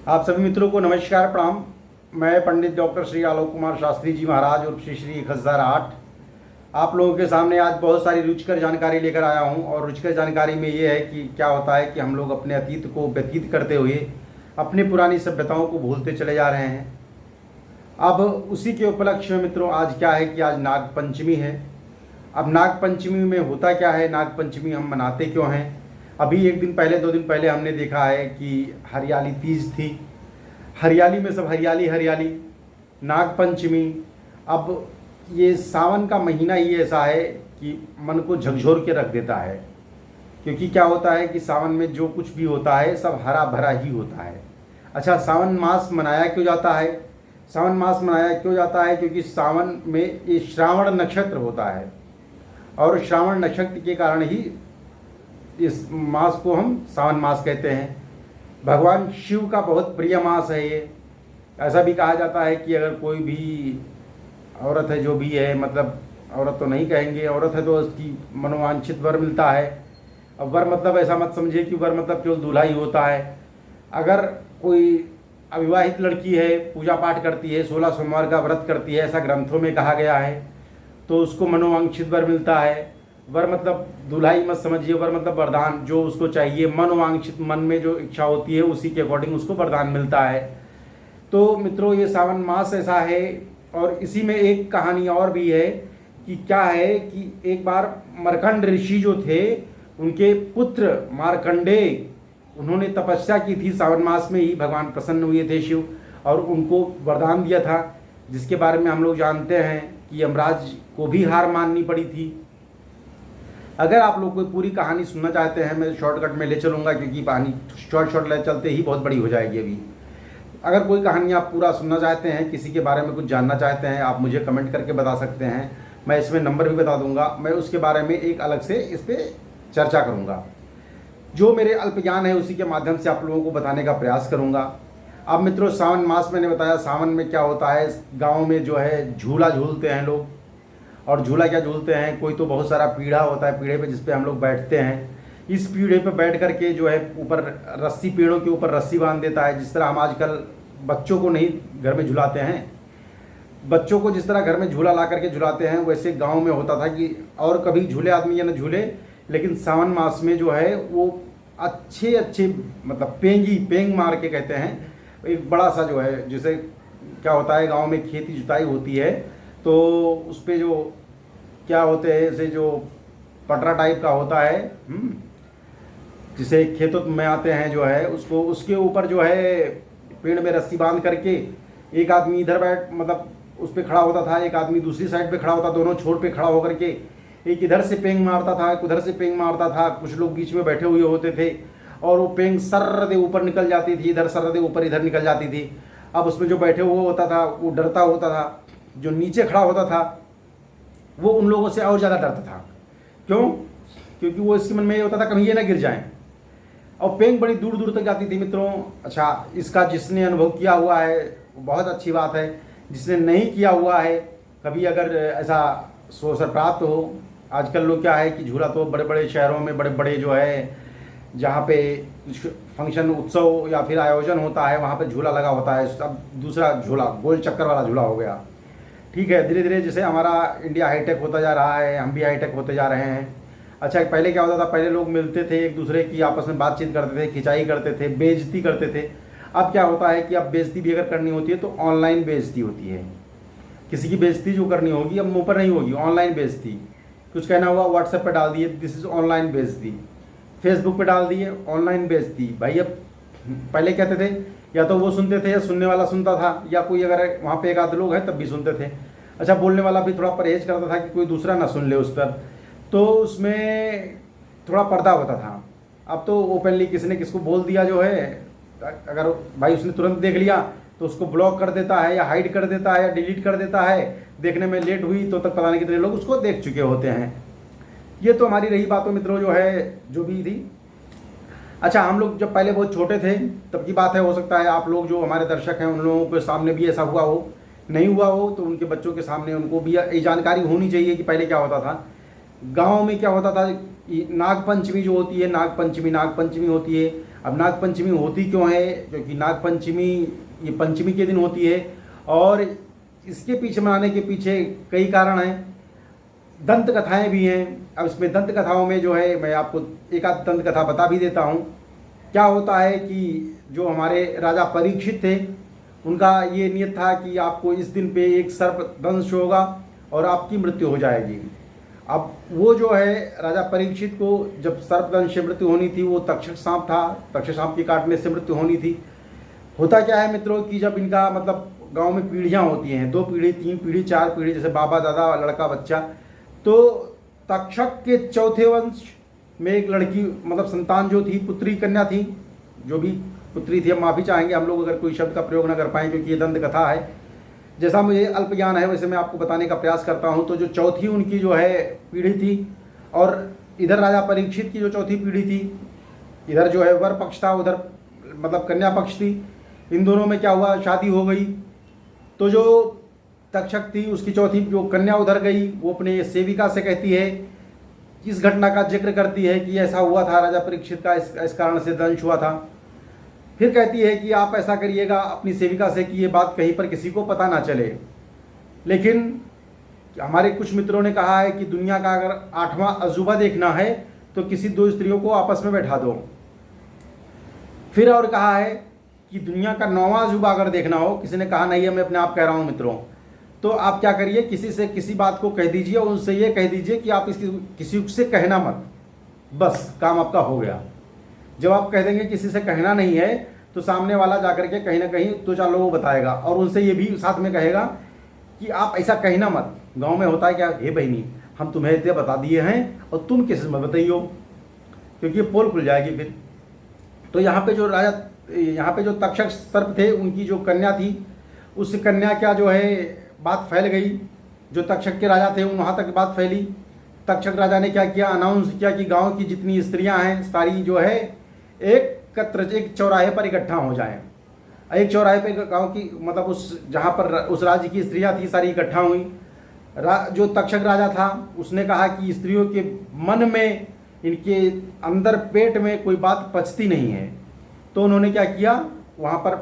आप सभी मित्रों को नमस्कार प्रणाम। मैं पंडित डॉक्टर श्री आलोक कुमार शास्त्री जी महाराज और श्री 1008 आप लोगों के सामने आज बहुत सारी रुचिकर जानकारी लेकर आया हूं। और रुचिकर जानकारी में ये है कि क्या होता है कि हम लोग अपने अतीत को व्यतीत करते हुए अपने पुरानी सभ्यताओं को भूलते चले जा रहे हैं। अब उसी के उपलक्ष्य में मित्रों आज क्या है कि आज नाग पंचमी है। अब नाग पंचमी में होता क्या है, नाग पंचमी हम मनाते क्यों हैं। अभी एक दिन पहले 2 दिन पहले हमने देखा है कि हरियाली तीज थी, हरियाली में सब हरियाली हरियाली। नाग पंचमी, अब ये सावन का महीना ही ऐसा है कि मन को झकझोर के रख देता है, क्योंकि क्या होता है कि सावन में जो कुछ भी होता है सब हरा भरा ही होता है। अच्छा, सावन मास मनाया क्यों जाता है? सावन मास मनाया क्यों जाता है? क्योंकि सावन में ये श्रावण नक्षत्र होता है और श्रावण नक्षत्र के कारण ही इस मास को हम सावन मास कहते हैं। भगवान शिव का बहुत प्रिय मास है ये। ऐसा भी कहा जाता है कि अगर कोई भी औरत है, जो भी है, मतलब औरत तो नहीं कहेंगे, औरत है तो उसकी मनोवांछित वर मिलता है। अब वर मतलब ऐसा मत समझिए कि वर मतलब केवल दूल्हा ही होता है। अगर कोई अविवाहित लड़की है, पूजा पाठ करती है, 16 सोमवार का व्रत करती है, ऐसा ग्रंथों में कहा गया है, तो उसको मनोवांछित वर मिलता है। वर मतलब दूल्हा ही मत समझिए, वर मतलब वरदान, जो उसको चाहिए, मनोवांछित, मन में जो इच्छा होती है उसी के अकॉर्डिंग उसको वरदान मिलता है। तो मित्रों, ये सावन मास ऐसा है। और इसी में एक कहानी और भी है कि क्या है कि एक बार मरकंड ऋषि जो थे, उनके पुत्र मार्कंडेय, उन्होंने तपस्या की थी। सावन मास में ही भगवान प्रसन्न हुए थे शिव, और उनको वरदान दिया था, जिसके बारे में हम लोग जानते हैं कि यमराज को भी हार माननी पड़ी थी। अगर आप लोग कोई पूरी कहानी सुनना चाहते हैं, मैं शॉर्टकट में ले चलूँगा, क्योंकि कहानी शॉर्ट ले चलते ही बहुत बड़ी हो जाएगी। अभी अगर कोई कहानी आप पूरा सुनना चाहते हैं, किसी के बारे में कुछ जानना चाहते हैं, आप मुझे कमेंट करके बता सकते हैं। मैं इसमें नंबर भी बता दूंगा, मैं उसके बारे में एक अलग से इस पर चर्चा करूँगा। जो मेरे अल्प ज्ञान है उसी के माध्यम से आप लोगों को बताने का प्रयास करूँगा। अब मित्रों, सावन मास मैंने बताया, सावन में क्या होता है, गाँव में जो है झूला झूलते हैं लोग। और झूला क्या झूलते हैं, कोई तो बहुत सारा पीढ़ा होता है, पीढ़े पे जिस पे हम लोग बैठते हैं। इस पीढ़े पे बैठ करके जो है ऊपर रस्सी, पेड़ों के ऊपर रस्सी बांध देता है। जिस तरह हम आजकल बच्चों को नहीं घर में झुलाते हैं, बच्चों को जिस तरह घर में झूला ला करके झुलाते हैं, वैसे गांव में होता था कि और कभी झूले आदमी या न झूले, लेकिन सावन मास में जो है वो अच्छे मतलब पेंग मार के कहते हैं, एक बड़ा सा जो है, जैसे क्या होता है गाँव में खेती जुताई होती है, तो उस पर जो क्या होते हैं, जैसे जो पटरा टाइप का होता है, जिसे खेतों में आते हैं जो है, उसको उसके ऊपर जो है पेड़ में रस्सी बांध करके एक आदमी इधर बैठ, मतलब उस पर खड़ा होता था, एक आदमी दूसरी साइड पे खड़ा होता, दोनों छोर पे खड़ा होकर के एक इधर से पेंग मारता था, एक उधर से पेंग मारता था। कुछ लोग बीच में बैठे हुए होते थे और वो पेंग सर्रदे ऊपर निकल जाती थी, इधर सर्रदे ऊपर इधर निकल जाती थी। अब उसमें जो बैठे हुए होता था वो डरता होता था, जो नीचे खड़ा होता था वो उन लोगों से और ज़्यादा डरता था। क्यों? क्योंकि वो इसके मन में ये होता था कहीं ये ना गिर जाएं। और पेंग बड़ी दूर दूर तक जाती थी मित्रों। अच्छा, इसका जिसने अनुभव किया हुआ है वो बहुत अच्छी बात है, जिसने नहीं किया हुआ है, कभी अगर ऐसा अवसर प्राप्त हो। आजकल लोग क्या है कि झूला तो बड़े बड़े शहरों में, बड़े बड़े जो है जहाँ पे फंक्शन, उत्सव या फिर आयोजन होता है, वहाँ पे झूला लगा होता है। अब दूसरा झूला, गोल चक्कर वाला झूला हो गया। ठीक है, धीरे धीरे जैसे हमारा इंडिया हाईटेक होता जा रहा है, हम भी हाईटेक होते जा रहे हैं। अच्छा, पहले क्या होता था, पहले लोग मिलते थे, एक दूसरे की आपस में बातचीत करते थे, खिंचाई करते थे, बेइज्जती करते थे। अब क्या होता है कि अब बेइज्जती भी अगर करनी होती है तो ऑनलाइन बेइज्जती होती है। किसी की बेइज्जती जो करनी होगी अब मुँह पर नहीं होगी, ऑनलाइन बेइज्जती। कुछ कहना हुआ व्हाट्सएप पर डाल दिए, दिस इज़ ऑनलाइन बेइज्जती। फेसबुक पे डाल दिए, ऑनलाइन बेइज्जती। भाई अब पहले कहते थे या तो वो सुनते थे या सुनने वाला सुनता था, या कोई अगर वहाँ पे एक आध लोग हैं तब भी सुनते थे। अच्छा, बोलने वाला भी थोड़ा परहेज करता था कि कोई दूसरा ना सुन ले उस पर, तो उसमें थोड़ा पर्दा होता था। अब तो ओपनली किसी ने किसको बोल दिया जो है, अगर भाई उसने तुरंत देख लिया तो उसको ब्लॉक कर देता है या हाइड कर देता है या डिलीट कर देता है। देखने में लेट हुई तो तक पता नहीं कितने लोग उसको देख चुके होते हैं। ये तो हमारी रही बातों मित्रों जो है, जो भी थी। अच्छा, हम लोग जब पहले बहुत छोटे थे तब की बात है, हो सकता है आप लोग जो हमारे दर्शक हैं उन लोगों के सामने भी ऐसा हुआ हो, नहीं हुआ हो तो उनके बच्चों के सामने उनको भी ये जानकारी होनी चाहिए कि पहले क्या होता था। गांव में क्या होता था, नाग पंचमी जो होती है, नाग पंचमी होती है। अब नागपंचमी होती क्यों है? क्योंकि नागपंचमी ये पंचमी के दिन होती है और इसके पीछे मनाने के पीछे कई कारण हैं, दंत कथाएँ भी हैं। अब इसमें दंत कथाओं में जो है मैं आपको एक आध दंत कथा बता भी देता हूँ। क्या होता है कि जो हमारे राजा परीक्षित थे, उनका ये नियत था कि आपको इस दिन पे एक सर्प दंश होगा और आपकी मृत्यु हो जाएगी। अब वो जो है राजा परीक्षित को जब सर्पदंश से मृत्यु होनी थी, वो तक्षक सांप था, तक्षक सांप के काटने से मृत्यु होनी थी। होता क्या है मित्रों कि जब इनका मतलब गांव में पीढ़ियां होती हैं, 2 पीढ़ी 3 पीढ़ी 4 पीढ़ी, जैसे बाबा दादा लड़का बच्चा, तो तक्षक के चौथे वंश में एक लड़की मतलब संतान जो थी, पुत्री कन्या थी, जो भी पुत्री थी, हम माफ़ी चाहेंगे हम लोग अगर कोई शब्द का प्रयोग ना कर पाएँ क्योंकि ये दंत कथा है। जैसा मुझे अल्प ज्ञान है वैसे मैं आपको बताने का प्रयास करता हूँ। तो जो चौथी उनकी जो है पीढ़ी थी और इधर राजा परीक्षित की जो चौथी पीढ़ी थी, इधर जो है वर पक्ष था, उधर मतलब कन्या पक्ष थी। इन दोनों में क्या हुआ, शादी हो गई। तो जो तक्षक थी उसकी चौथी जो कन्या उधर गई, वो अपने सेविका से कहती है, इस घटना का जिक्र करती है कि ऐसा हुआ था, राजा परीक्षित का इस कारण से दंश हुआ था। फिर कहती है कि आप ऐसा करिएगा अपनी सेविका से कि ये बात कहीं पर किसी को पता ना चले। लेकिन हमारे कुछ मित्रों ने कहा है कि दुनिया का अगर 8वां अजूबा देखना है तो किसी 2 स्त्रियों को आपस में बैठा दो। फिर और कहा है कि दुनिया का 9वां अजूबा अगर देखना हो, किसी ने कहा नहीं है, मैं अपने आप कह रहा हूँ मित्रों, तो आप क्या करिए, किसी से किसी बात को कह दीजिए, उनसे ये कह दीजिए कि आप किसी से कहना मत, बस काम आपका हो गया। जब आप कह देंगे किसी से कहना नहीं है तो सामने वाला जाकर के कहीं ना कहीं 2-4 लोगों को बताएगा और उनसे ये भी साथ में कहेगा कि आप ऐसा कहना मत। गांव में होता है क्या, हे बहनी हम तुम्हें इतने बता दिए हैं और तुम किसी में बताइयो, क्योंकि पोल खुल जाएगी फिर। तो यहाँ पे जो तक्षक सर्प थे, उनकी जो कन्या थी, उस कन्या क्या जो है बात फैल गई। जो तक्षक के राजा थे वहाँ तक बात फैली। तक्षक राजा ने क्या किया, अनाउंस किया कि गांव की जितनी स्त्रियां हैं सारी जो है एक चौराहे पर इकट्ठा हो जाएं। एक चौराहे पे गांव की मतलब उस जहाँ पर उस राज्य की स्त्रियां थी सारी इकट्ठा हुई। जो तक्षक राजा था उसने कहा कि स्त्रियों के मन में, इनके अंदर पेट में कोई बात पचती नहीं है। तो उन्होंने क्या किया, वहाँ पर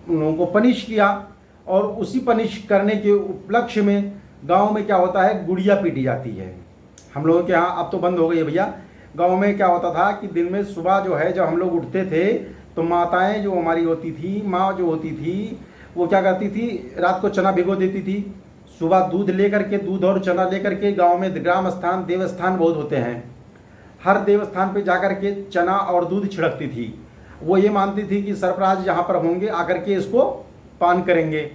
उन लोगों को पनिश किया और उसी पनिश करने के उपलक्ष्य में गाँव में क्या होता है, गुड़िया पीटी जाती है। हम लोगों के यहाँ अब तो बंद हो गई है भैया। गांव में क्या होता था कि दिन में सुबह जो है जब हम लोग उठते थे तो माताएं जो हमारी होती थी, माँ जो होती थी, वो क्या करती थी, रात को चना भिगो देती थी। सुबह दूध और चना लेकर के गांव में ग्राम स्थान देवस्थान बहुत होते हैं, हर देवस्थान पे जाकर के चना और दूध छिड़कती थी। वो ये मानती थी कि सरफराज यहाँ पर होंगे, आकर के इसको पान करेंगे।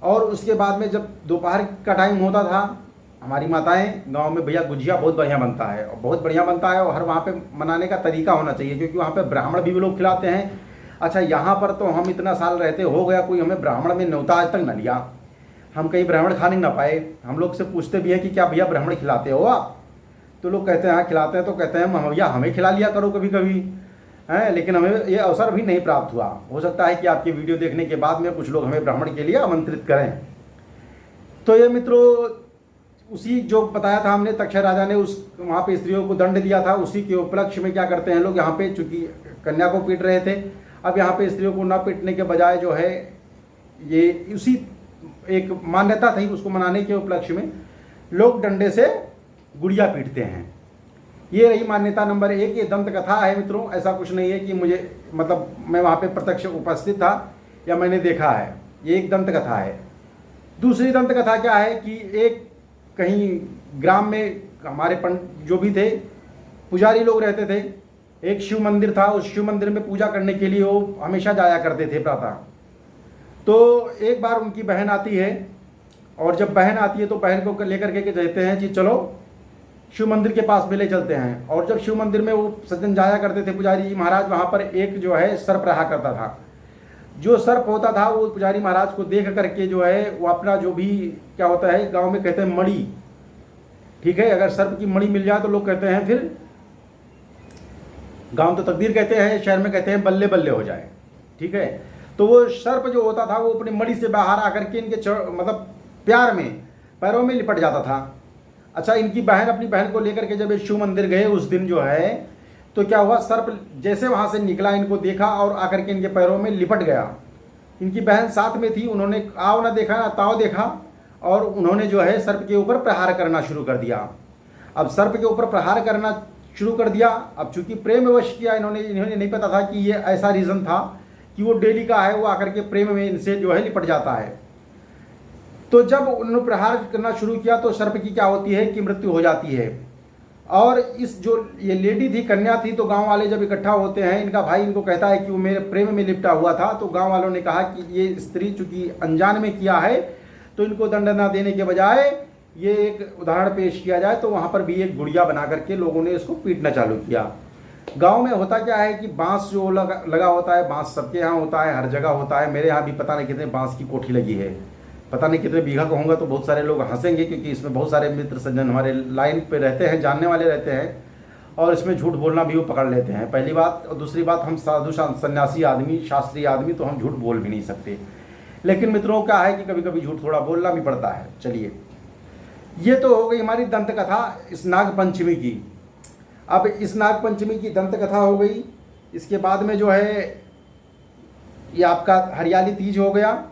और उसके बाद में जब दोपहर का टाइम होता था, हमारी माताएं गांव में भैया गुजिया बहुत बढ़िया बनता है और बहुत बढ़िया बनता है और हर वहाँ पे मनाने का तरीका होना चाहिए क्योंकि वहाँ पे ब्राह्मण भी लोग खिलाते हैं। अच्छा, यहाँ पर तो हम इतना साल रहते हो गया, कोई हमें ब्राह्मण में न्योता आज तक न लिया, हम कहीं ब्राह्मण खाने ना पाए। हम लोग से पूछते भी हैं कि क्या भैया ब्राह्मण खिलाते हो आप, तो लोग कहते हैं हाँ खिलाते हैं। तो कहते हैं भैया हमें खिला लिया करो कभी कभी हैं, लेकिन हमें ये अवसर भी नहीं प्राप्त हुआ। हो सकता है कि आपकी वीडियो देखने के बाद में कुछ लोग हमें ब्राह्मण के लिए आमंत्रित करें। तो ये मित्रों, उसी जो बताया था हमने, तक्षक राजा ने उस वहाँ पे स्त्रियों को दंड दिया था, उसी के उपलक्ष्य में क्या करते हैं लोग, यहाँ पे चूंकि कन्या को पीट रहे थे, अब यहाँ पे स्त्रियों को न पीटने के बजाय जो है ये उसी एक मान्यता थी, उसको मनाने के उपलक्ष्य में लोग डंडे से गुड़िया पीटते हैं। ये रही मान्यता नंबर 1। ये दंत कथा है मित्रों, ऐसा कुछ नहीं है कि मुझे मतलब मैं वहाँ पे प्रत्यक्ष उपस्थित था या मैंने देखा है, ये एक दंत कथा है। दूसरी दंत कथा क्या है कि एक कहीं ग्राम में हमारे जो भी थे पुजारी लोग रहते थे, एक शिव मंदिर था, उस शिव मंदिर में पूजा करने के लिए वो हमेशा जाया करते थे प्रातः। तो एक बार उनकी बहन आती है और जब बहन आती है तो बहन को लेकर के कहते हैं कि चलो शिव मंदिर के पास में ले चलते हैं। और जब शिव मंदिर में वो सज्जन जाया करते थे पुजारी जी महाराज, वहाँ पर एक जो है सर्प रहा करता था। जो सर्प होता था वो पुजारी महाराज को देख करके जो है वो अपना जो भी क्या होता है गांव में कहते हैं मणि, ठीक है, अगर सर्प की मणि मिल जाए तो लोग कहते हैं फिर गांव तो तकदीर कहते हैं, शहर में कहते हैं बल्ले बल्ले हो जाए, ठीक है। तो वो सर्प जो होता था वो अपनी मणि से बाहर आकर के इनके मतलब प्यार में पैरों में लिपट जाता था। अच्छा, इनकी बहन अपनी बहन को लेकर के जब शिव मंदिर गए उस दिन जो है, तो क्या हुआ, सर्प जैसे वहाँ से निकला इनको देखा और आकर के इनके पैरों में लिपट गया। इनकी बहन साथ में थी, उन्होंने आओ ना देखा ना ताव देखा और उन्होंने जो है सर्प के ऊपर प्रहार करना शुरू कर दिया। अब सर्प के ऊपर प्रहार करना शुरू कर दिया। अब चूंकि प्रेमवश किया इन्होंने नहीं पता था कि ये ऐसा रीज़न था कि वो डेली का है, वो आकर के प्रेम में इनसे जो है लिपट जाता है। तो जब उन्होंने प्रहार करना शुरू किया तो सर्प की क्या होती है कि मृत्यु हो जाती है। और इस जो ये लेडी थी, कन्या थी, तो गांव वाले जब इकट्ठा होते हैं, इनका भाई इनको कहता है कि वो मेरे प्रेम में लिपटा हुआ था। तो गांव वालों ने कहा कि ये स्त्री चूंकि अनजान में किया है तो इनको दंड न देने के बजाय ये एक उदाहरण पेश किया जाए। तो वहाँ पर भी एक गुड़िया बना करके लोगों ने इसको पीटना चालू किया। गांव में होता क्या है कि बांस जो लगा होता है, बांस सबके यहाँ होता है, हर जगह होता है। मेरे यहाँ भी पता नहीं कितने बांस की कोठी लगी है, पता नहीं कितने बीघा कहूँगा तो बहुत सारे लोग हंसेंगे, क्योंकि इसमें बहुत सारे मित्र सज्जन हमारे लाइन पे रहते हैं, जानने वाले रहते हैं, और इसमें झूठ बोलना भी वो पकड़ लेते हैं, पहली बात। और दूसरी बात, हम साधु सन्यासी आदमी, शास्त्रीय आदमी, तो हम झूठ बोल भी नहीं सकते। लेकिन मित्रों क्या है कि कभी कभी झूठ थोड़ा बोलना भी पड़ता है। चलिए, ये तो हो गई हमारी दंत कथा इस नाग पंचमी की। अब इस नाग पंचमी की दंत कथा हो गई। इसके बाद में जो है ये आपका हरियाली तीज हो गया,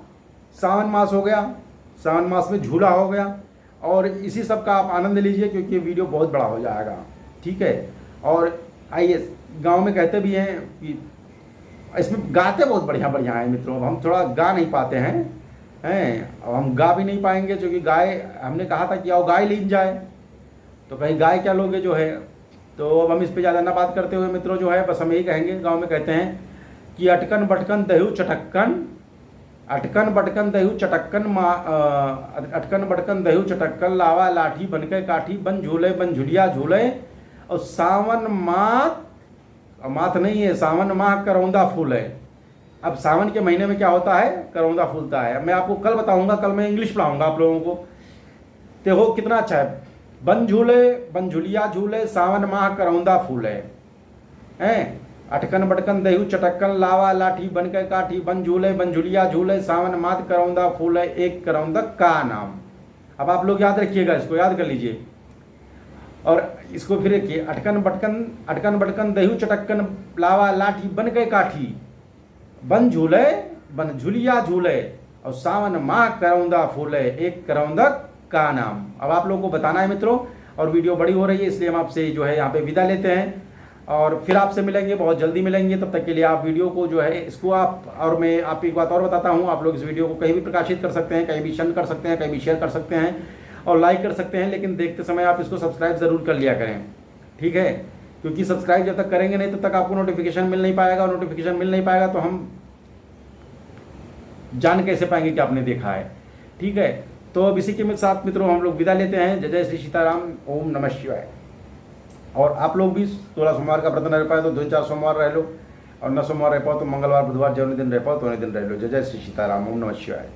सावन मास हो गया, सावन मास में झूला हो गया, और इसी सब का आप आनंद लीजिए क्योंकि वीडियो बहुत बड़ा हो जाएगा, ठीक है। और आइए, गांव में कहते भी हैं कि इसमें गाते बहुत बढ़िया बढ़िया हैं मित्रों। अब हम थोड़ा गा नहीं पाते हैं, अब हम गा भी नहीं पाएंगे क्योंकि गाय, हमने कहा था कि आओ गाय लीन जाए, तो कहीं गाय क्या लोगे जो है। तो अब हम इस पे ज़्यादा ना बात करते हुए मित्रों जो है बस हम यही कहेंगे, गांव में कहते हैं कि अटकन बटकन दहू चटक्कन, अटकन बटकन दहू चटक्कन, अटकन बटकन दहू चटक्कन, लावा लाठी बनके काठी, बन झुलिया झूले, और सावन माथ नहीं है, सावन माह करौंदा फूल है। अब सावन के महीने में क्या होता है, करौंदा फूलता है। अब मैं आपको कल बताऊंगा, कल मैं इंग्लिश पढ़ाऊंगा आप लोगों को, देखो कितना अच्छा है। बन झुलिया झूले, सावन माह करौंदा फूल है। अटकन बटकन दहू चटक्कन, लावा लाठी बनके काठी, बन झुलिया झूले, सावन माथ करौंदा फूल है, एक करौंदक का नाम। अब आप लोग याद रखिएगा, इसको याद कर लीजिए। और इसको फिर देखिए, अटकन बटकन दहू चटक्कन, लावा लाठी बनके काठी, बन झुलिया झूले, और सावन माह करौंदा फूले, एक करौंदक का नाम। अब आप लोगों को बताना है मित्रों, और वीडियो बड़ी हो रही है इसलिए हम आपसे जो है यहाँ पे विदा लेते हैं, और फिर आपसे मिलेंगे, बहुत जल्दी मिलेंगे। तब तक के लिए आप वीडियो को जो है इसको आप, और मैं आपको एक बात और बताता हूँ, आप लोग इस वीडियो को कहीं भी प्रकाशित कर सकते हैं, कहीं भी सेंड कर सकते हैं, कहीं भी शेयर कर सकते हैं और लाइक कर सकते हैं, लेकिन देखते समय आप इसको सब्सक्राइब ज़रूर कर लिया करें, ठीक है। क्योंकि सब्सक्राइब जब तक करेंगे नहीं तब तक आपको नोटिफिकेशन मिल नहीं पाएगा, और नोटिफिकेशन मिल नहीं पाएगा तो हम जान कैसे पाएंगे कि आपने देखा है, ठीक है। तो अब इसी के साथ मित्रों हम लोग विदा लेते हैं। जय जय श्री सीताराम, ओम नमः शिवाय। और आप लोग भी 16 सोमवार का व्रत न रह पाए तो 2-4 सोमवार रह लो, और न सोमवार रह पाओ तो मंगलवार बुधवार जो दिन रह पाओ तो दिन रह लो। जय जय श्री सीताराम, ओम नमः शिवाय।